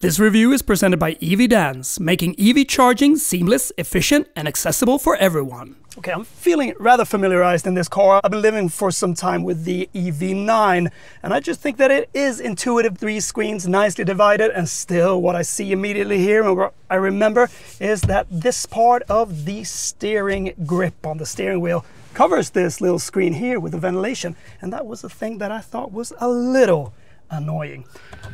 This review is presented by EVDANCE, making EV charging seamless, efficient, and accessible for everyone. Okay, I'm feeling rather familiarized in this car. I've been living for some time with the EV9, and I just think that it is intuitive. 3 screens, nicely divided, and still what I see immediately here and what I remember is that this part of the steering grip on the steering wheel covers this little screen here with the ventilation, and that was the thing that I thought was a little annoying.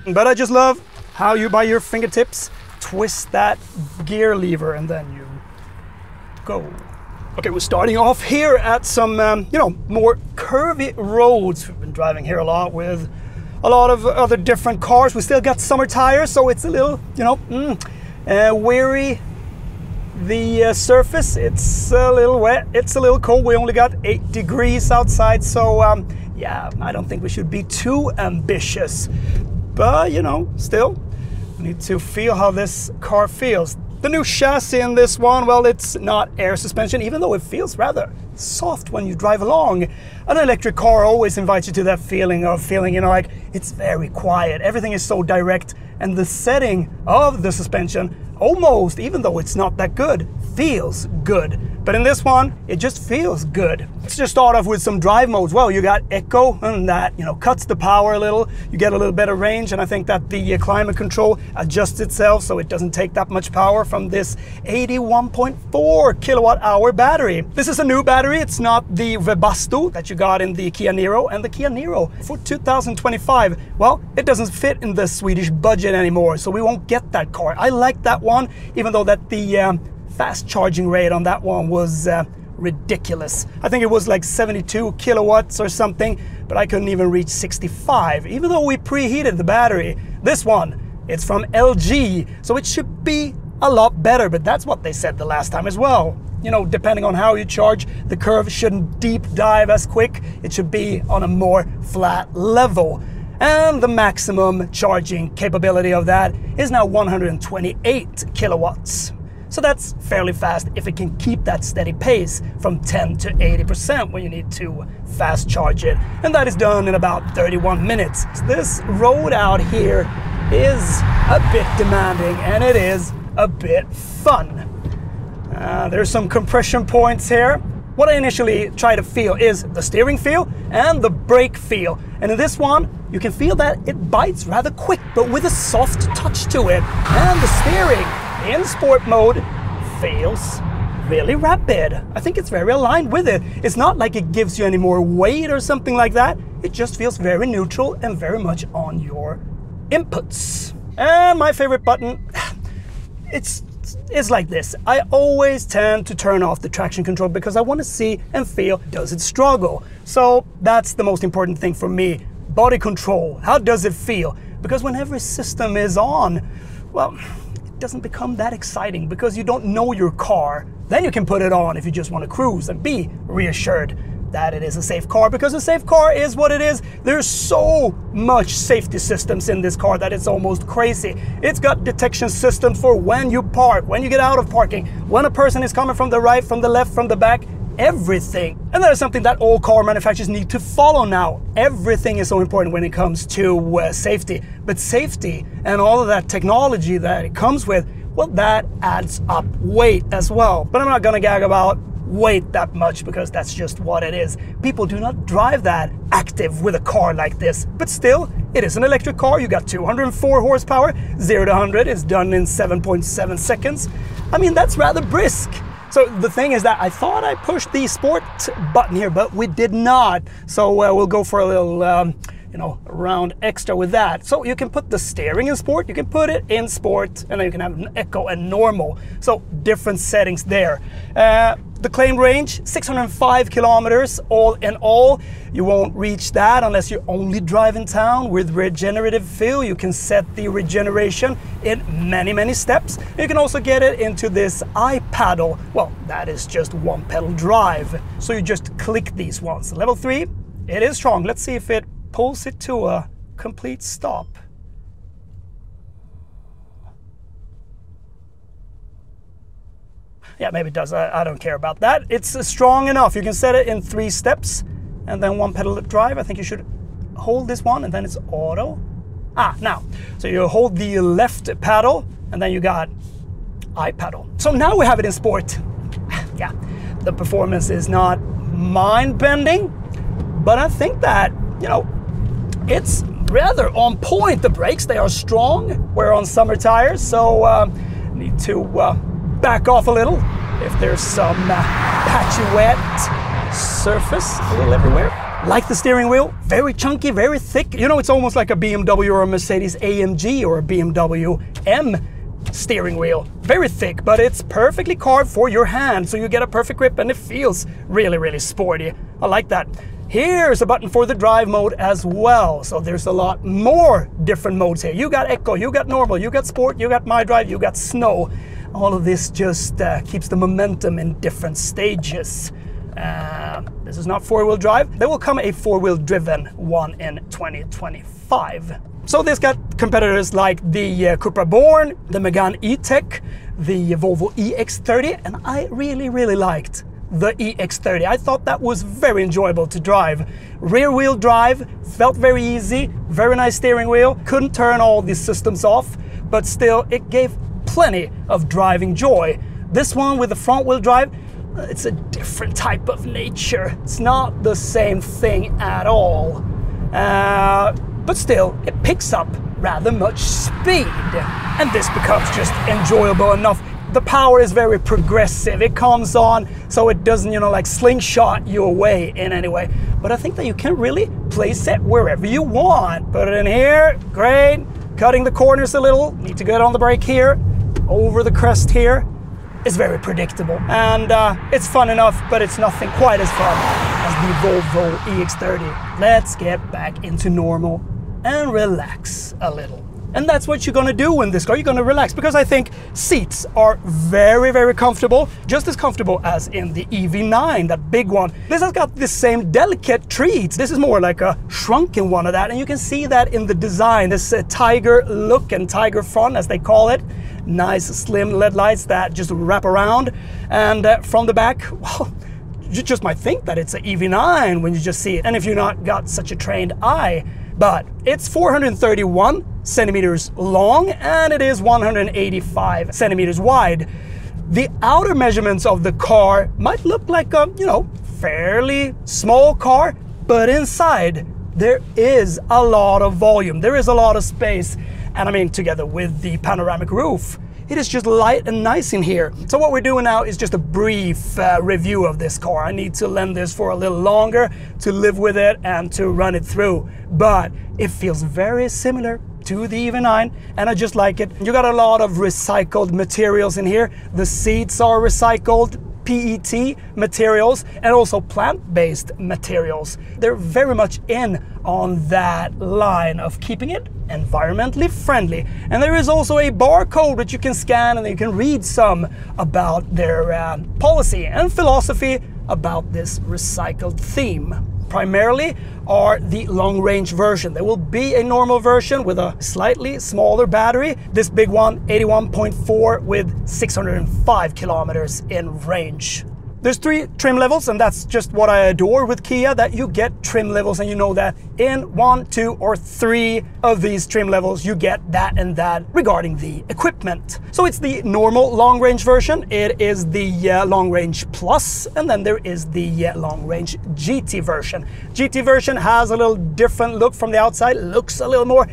But I just love how you, by your fingertips, twist that gear lever and then you go. Okay, we're starting off here at some, more curvy roads. We've been driving here a lot with a lot of other different cars. We still got summer tires, so it's a little, weary. The surface, it's a little wet, it's a little cold. We only got 8 degrees outside, so yeah, I don't think we should be too ambitious. But, still, we need to feel how this car feels. The new chassis in this one, well, it's not air suspension, even though it feels rather soft when you drive along. An electric car always invites you to that feeling of like it's very quiet. Everything is so direct, and the setting of the suspension almost, even though it's not that good, feels good. But in this one, it just feels good. Let's just start off with some drive modes. Well, you got Eco, and that, cuts the power a little. You get a little better range, and I think that the climate control adjusts itself so it doesn't take that much power from this 81.4 kilowatt-hour battery. This is a new battery. It's not the Webasto that you got in the Kia Niro, and the Kia Niro for 2025, well, it doesn't fit in the Swedish budget anymore, so we won't get that car. I like that one, even though that the fast charging rate on that one was ridiculous. I think it was like 72 kilowatts or something, but I couldn't even reach 65, even though we preheated the battery. This one, it's from LG, so it should be a lot better, but that's what they said the last time as well. Depending on how you charge, the curve shouldn't deep dive as quick. It should be on a more flat level. And the maximum charging capability of that is now 128 kilowatts. So that's fairly fast if it can keep that steady pace from 10 to 80% when you need to fast charge it. And that is done in about 31 minutes. This road out here is a bit demanding, and it is a bit fun. There's some compression points here. What I initially try to feel is the steering feel and the brake feel. And in this one, you can feel that it bites rather quick, but with a soft touch to it. And the steering in sport mode feels really rapid. I think it's very aligned with it. It's not like it gives you any more weight or something like that. It just feels very neutral and very much on your inputs. And my favorite button, it's like this. I always tend to turn off the traction control because I want to see and feel, does it struggle? So that's the most important thing for me. Body control, how does it feel? Because when every system is on, well, it doesn't become that exciting because you don't know your car. Then you can put it on if you just want to cruise and be reassured that it is a safe car, because a safe car is what it is. There's so much safety systems in this car that it's almost crazy. It's got detection systems for when you park, when you get out of parking, when a person is coming from the right, from the left, from the back, everything. And that is something that all car manufacturers need to follow now. Everything is so important when it comes to safety. But safety and all of that technology that it comes with, well, that adds up weight as well. But I'm not gonna gag about weight that much because that's just what it is. People do not drive that active with a car like this, but still, it is an electric car. You got 204 horsepower, 0 to 100 is done in 7.7 seconds. I mean, that's rather brisk. So the thing is that I thought I pushed the sport button here, but we did not. So we'll go for a little, round extra with that. So you can put the steering in sport, you can put it in sport, and then you can have an eco and normal. So different settings there. The claimed range, 605 kilometers all in all. You won't reach that unless you only drive in town. With regenerative fill, you can set the regeneration in many, many steps. You can also get it into this iPaddle. Well, that is just one pedal drive. So you just click these ones. Level 3, it is strong. Let's see if it pulls it to a complete stop. Yeah, maybe it does. I don't care about that. It's strong enough. You can set it in 3 steps and then one pedal drive. I think you should hold this one and then it's auto. Now, so you hold the left paddle and then you got I pedal. So now we have it in sport. Yeah, the performance is not mind-bending, but I think that, you know, it's rather on point. The brakes, they are strong. We're on summer tires, so need to back off a little if there's some patchy wet surface a little everywhere. Like the steering wheel, very chunky, very thick. You know, it's almost like a BMW or a Mercedes AMG or a BMW M steering wheel. Very thick, but it's perfectly carved for your hand, so you get a perfect grip and it feels really, really sporty. I like that. Here's a button for the drive mode as well. So there's a lot more different modes here. You got Eco, you got Normal, you got Sport, you got My Drive, you got Snow. All of this just keeps the momentum in different stages. This is not four-wheel drive. There will come a four-wheel driven one in 2025. So this got competitors like the Cupra Born, the Megane E-tech, the Volvo EX30, and I really, really liked the EX30. I thought that was very enjoyable to drive. Rear-wheel drive, felt very easy, very nice steering wheel. Couldn't turn all these systems off, but still it gave plenty of driving joy. This one with the front-wheel drive, it's a different type of nature. It's not the same thing at all. But still, it picks up rather much speed. And this becomes just enjoyable enough. The power is very progressive. It comes on so it doesn't, you know, like slingshot you away in any way. But I think that you can really place it wherever you want. Put it in here, great. Cutting the corners a little, need to get on the brake here, over the crest here. It's very predictable. And it's fun enough, but it's nothing quite as fun as the Volvo EX30. Let's get back into normal and relax a little. And that's what you're gonna do in this car. You're gonna relax, because I think seats are very, very comfortable. Just as comfortable as in the EV9, that big one. This has got the same delicate treats. This is more like a shrunken one of that. And you can see that in the design, this tiger look and tiger front, as they call it. Nice slim LED lights that just wrap around. And from the back, well, you just might think that it's an EV9 when you just see it. And if you're not got such a trained eye, but it's 431 centimeters long and it is 185 centimeters wide. The outer measurements of the car might look like a, you know, fairly small car, but inside there is a lot of volume. There is a lot of space. And I mean, together with the panoramic roof, it is just light and nice in here. So what we're doing now is just a brief review of this car. I need to lend this for a little longer to live with it and to run it through. But it feels very similar to the EV9 and I just like it. You got a lot of recycled materials in here. The seats are recycled PET materials and also plant-based materials. They're very much in on that line of keeping it environmentally friendly. And there is also a barcode that you can scan and you can read some about their policy and philosophy about this recycled theme. Primarily are the long range version. There will be a normal version with a slightly smaller battery. This big one, 81.4 with 605 kilometers in range. There's 3 trim levels, and that's just what I adore with Kia, that you get trim levels and you know that in 1, 2, or 3 of these trim levels you get that and that regarding the equipment. So it's the normal long range version, it is the long range plus, and then there is the long range GT version. GT version has a little different look from the outside, looks a little more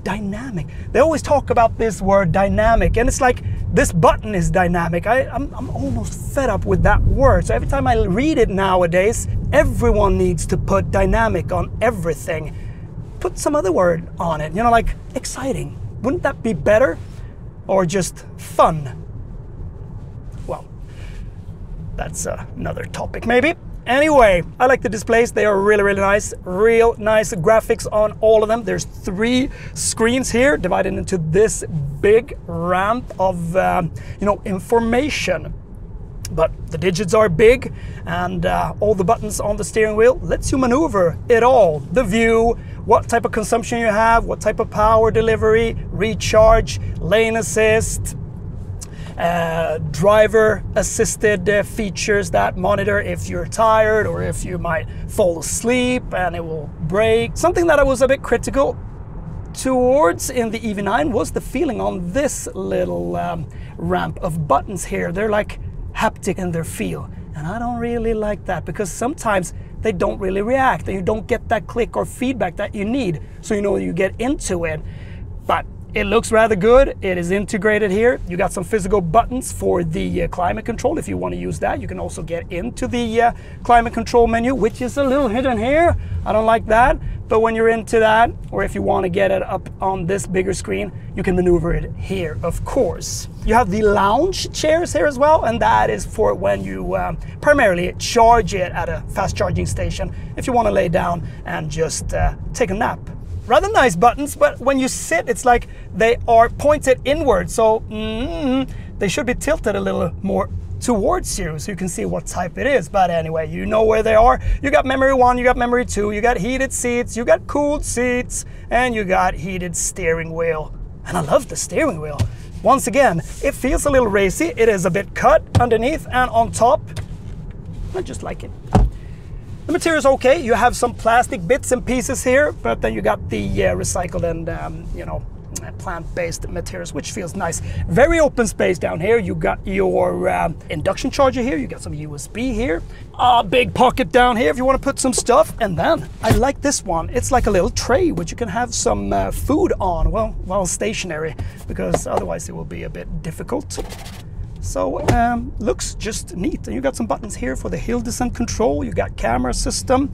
dynamic. They always talk about this word dynamic, and it's like this button is dynamic. I'm almost fed up with that word. So every time I read it nowadays, everyone needs to put dynamic on everything. Put some other word on it, you know, like exciting. Wouldn't that be better? Or just fun? Well, that's another topic maybe. Anyway, I like the displays. They are really, really nice. Real nice graphics on all of them. There's 3 screens here divided into this big ramp of, you know, information. But the digits are big and all the buttons on the steering wheel lets you maneuver it all. The view, what type of consumption you have, what type of power delivery, recharge, lane assist, driver assisted features that monitor if you're tired or if you might fall asleep and it will brake. Something that I was a bit critical towards in the EV9 was the feeling on this little ramp of buttons here. They're like haptic in their feel, and I don't really like that because sometimes they don't really react and you don't get that click or feedback that you need, so you know you get into it. But it looks rather good. It is integrated here. You got some physical buttons for the climate control. If you want to use that, you can also get into the climate control menu, which is a little hidden here. I don't like that. But when you're into that, or if you want to get it up on this bigger screen, you can maneuver it here, of course. You have the lounge chairs here as well, and that is for when you primarily charge it at a fast charging station, if you want to lay down and just take a nap. Rather nice buttons, but when you sit, it's like they are pointed inward, so they should be tilted a little more towards you so you can see what type it is. But anyway, you know where they are. You got memory 1, you got memory 2, you got heated seats, you got cooled seats, and you got heated steering wheel. And I love the steering wheel. Once again, it feels a little racy. It is a bit cut underneath and on top. I just like it. The material is okay. You have some plastic bits and pieces here, but then you got the recycled and you know, plant-based materials, which feels nice. Very open space down here. You got your induction charger here. You got some USB here. A big pocket down here if you want to put some stuff. And then I like this one. It's like a little tray which you can have some food on. Well, while stationary, because otherwise it will be a bit difficult. So looks just neat. And you got some buttons here for the hill descent control. You got camera system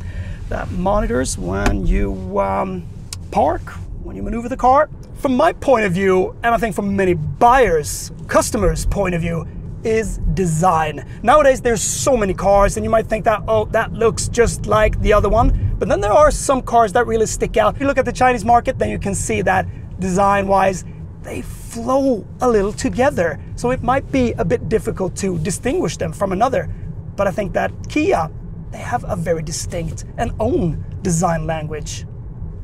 that monitors when you park, when you maneuver the car. From my point of view, and I think from many buyers, customers' point of view, is design. Nowadays there's so many cars and you might think that, oh, that looks just like the other one. But then there are some cars that really stick out. If you look at the Chinese market, then you can see that design-wise, they flow a little together. So it might be a bit difficult to distinguish them from another. But I think that Kia, they have a very distinct and own design language.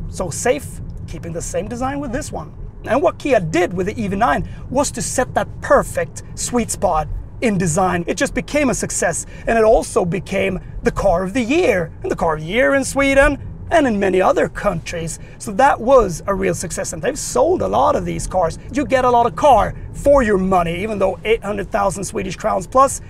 So safe, keeping the same design with this one. And what Kia did with the EV9 was to set that perfect sweet spot in design. It just became a success, and it also became the car of the year, and the car of the year in Sweden and in many other countries. So that was a real success, and they've sold a lot of these cars. You get a lot of car for your money, even though 800,000 Swedish crowns plus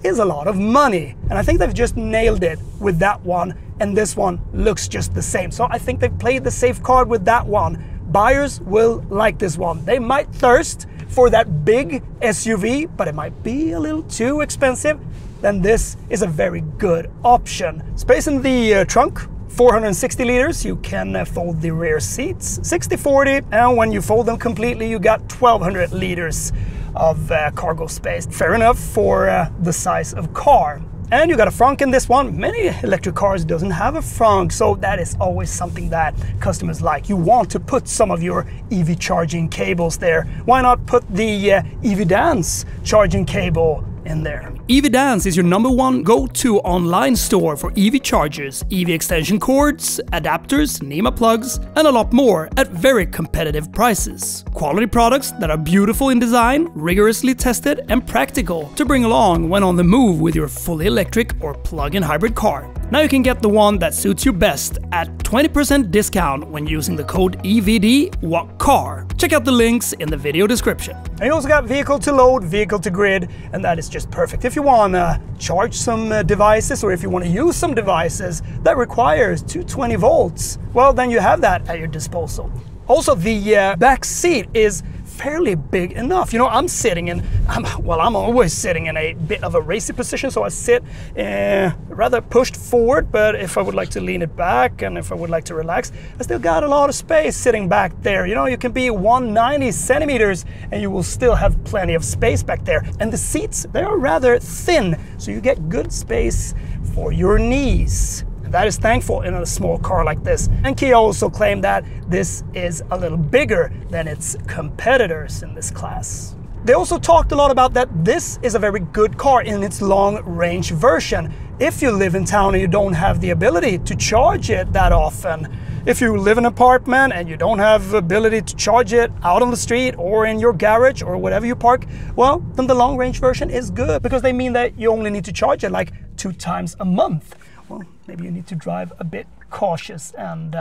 is a lot of money. And I think they've just nailed it with that one, and this one looks just the same. So I think they've played the safe card with that one. Buyers will like this one. They might thirst for that big SUV, but it might be a little too expensive. Then this is a very good option. Space in the trunk, 460 liters. You can fold the rear seats, 60/40, and when you fold them completely, you got 1200 liters of cargo space. Fair enough for the size of car. And you got a frunk in this one. Many electric cars doesn't have a frunk, so that is always something that customers like. You want to put some of your EV charging cables there. Why not put the EVDANCE charging cable in there? EVDANCE is your #1 go-to online store for EV chargers, EV extension cords, adapters, NEMA plugs, and a lot more at very competitive prices. Quality products that are beautiful in design, rigorously tested, and practical to bring along when on the move with your fully electric or plug-in hybrid car. Now you can get the one that suits you best at 20% discount when using the code EVDWALKCAR. Check out the links in the video description. And you also got vehicle to load, vehicle to grid, and that is just perfect. If you want to charge some devices, or if you want to use some devices that requires 220 volts, well, then you have that at your disposal. Also, the back seat is fairly big enough. You know, I'm sitting in, I'm always sitting in a bit of a racy position, so I sit rather pushed forward, but if I would like to lean it back and if I would like to relax, I still got a lot of space sitting back there. You know, you can be 190 centimeters and you will still have plenty of space back there. And the seats, they are rather thin, so you get good space for your knees. That is thankful in a small car like this. And Kia also claimed that this is a little bigger than its competitors in this class. They also talked a lot about that this is a very good car in its long-range version. If you live in town and you don't have the ability to charge it that often, if you live in an apartment and you don't have the ability to charge it out on the street or in your garage or whatever you park, well, then the long-range version is good, because they mean that you only need to charge it like 2 times a month. well, maybe you need to drive a bit cautious and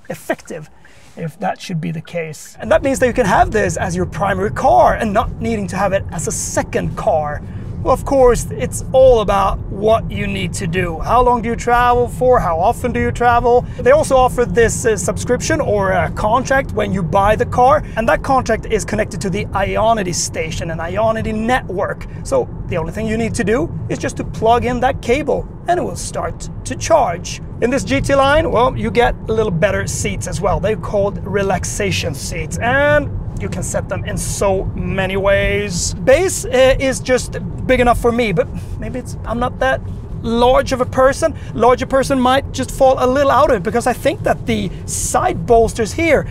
effective if that should be the case. And that means that you can have this as your primary car and not needing to have it as a second car. Well, of course, it's all about what you need to do. How long do you travel for? How often do you travel? They also offer this subscription or a contract when you buy the car, and that contract is connected to the Ionity station and Ionity network. So the only thing you need to do is just to plug in that cable and it will start to charge. In this GT line, well, you get a little better seats as well. They're called relaxation seats, and you can set them in so many ways. Base is just big enough for me, but maybe I'm not that large of a person. Larger person might just fall a little out of it, because I think that the side bolsters here,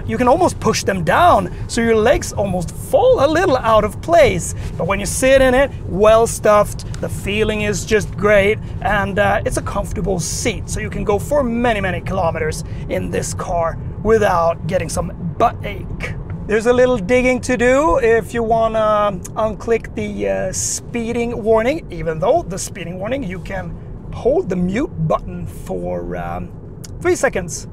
you can almost push them down, so your legs almost fall a little out of place. But when you sit in it, well stuffed, the feeling is just great, and it's a comfortable seat, so you can go for many kilometers in this car without getting some butt ache. There's a little digging to do if you want to unclick the speeding warning. Even though the speeding warning, you can hold the mute button for 3 seconds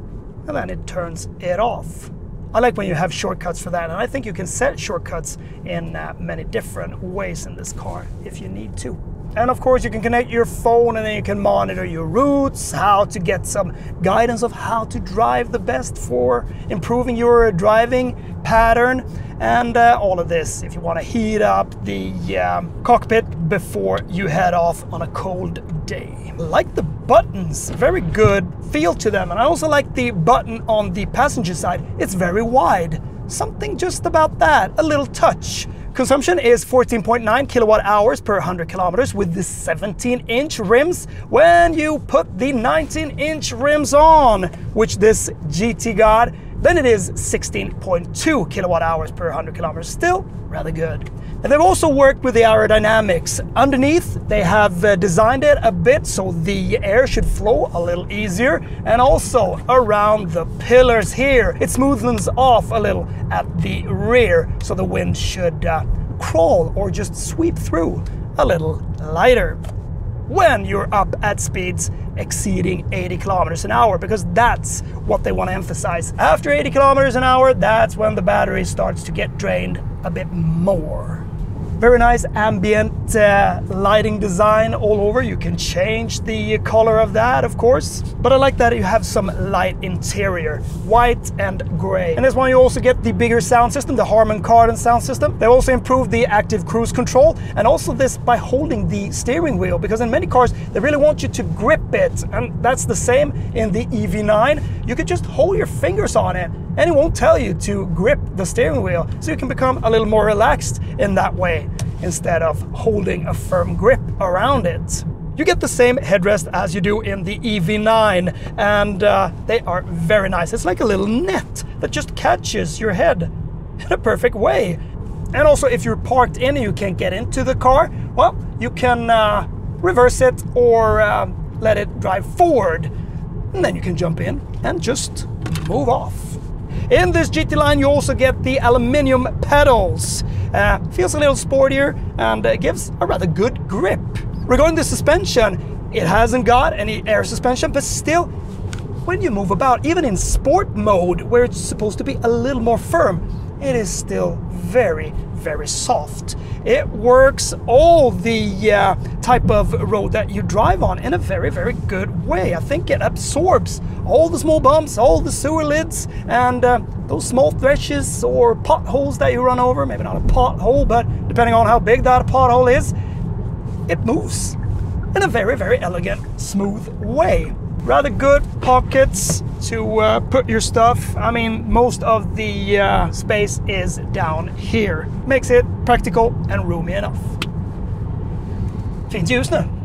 and then it turns it off. I like when you have shortcuts for that, and I think you can set shortcuts in many different ways in this car if you need to. And of course you can connect your phone and then you can monitor your routes, how to get some guidance of how to drive the best for improving your driving pattern, and all of this if you want to heat up the cockpit before you head off on a cold day. I like the buttons, very good feel to them, and I also like the button on the passenger side. It's very wide, something just about that, a little touch. Consumption is 14.9 kilowatt hours per 100 kilometers with the 17-inch rims. When you put the 19-inch rims on, which this GT got, then it is 16.2 kilowatt hours per 100 kilometers. Still rather good. And they've also worked with the aerodynamics. Underneath, they have designed it a bit so the air should flow a little easier, and also around the pillars here, it smoothens off a little at the rear, so the wind should crawl or just sweep through a little lighter when you're up at speeds exceeding 80 kilometers an hour, because that's what they want to emphasize. After 80 kilometers an hour, that's when the battery starts to get drained a bit more. Very nice ambient lighting design all over. You can change the color of that, of course, but I like that you have some light interior, white and gray. And this one you also get the bigger sound system, the Harman Kardon sound system. They also improved the active cruise control, and also this by holding the steering wheel, because in many cars they really want you to grip it, and that's the same in the EV9. You could just hold your fingers on it and it won't tell you to grip the steering wheel, so you can become a little more relaxed in that way instead of holding a firm grip around it. You get the same headrest as you do in the EV9, and they are very nice. It's like a little net that just catches your head in a perfect way. And also, if you're parked in and you can't get into the car, well, you can reverse it or let it drive forward, and then you can jump in and just move off. In this GT line, you also get the aluminum pedals. Feels a little sportier and gives a rather good grip. Regarding the suspension, it hasn't got any air suspension, but still, when you move about, even in sport mode, where it's supposed to be a little more firm, it is still very soft. It works all the type of road that you drive on in a very good way. I think it absorbs all the small bumps, all the sewer lids, and those small threshes or potholes that you run over. Maybe not a pothole, but depending on how big that pothole is, it moves in a very elegant, smooth way. Rather good pockets to put your stuff. I mean, most of the space is down here. Makes it practical and roomy enough. Fint ljus nu.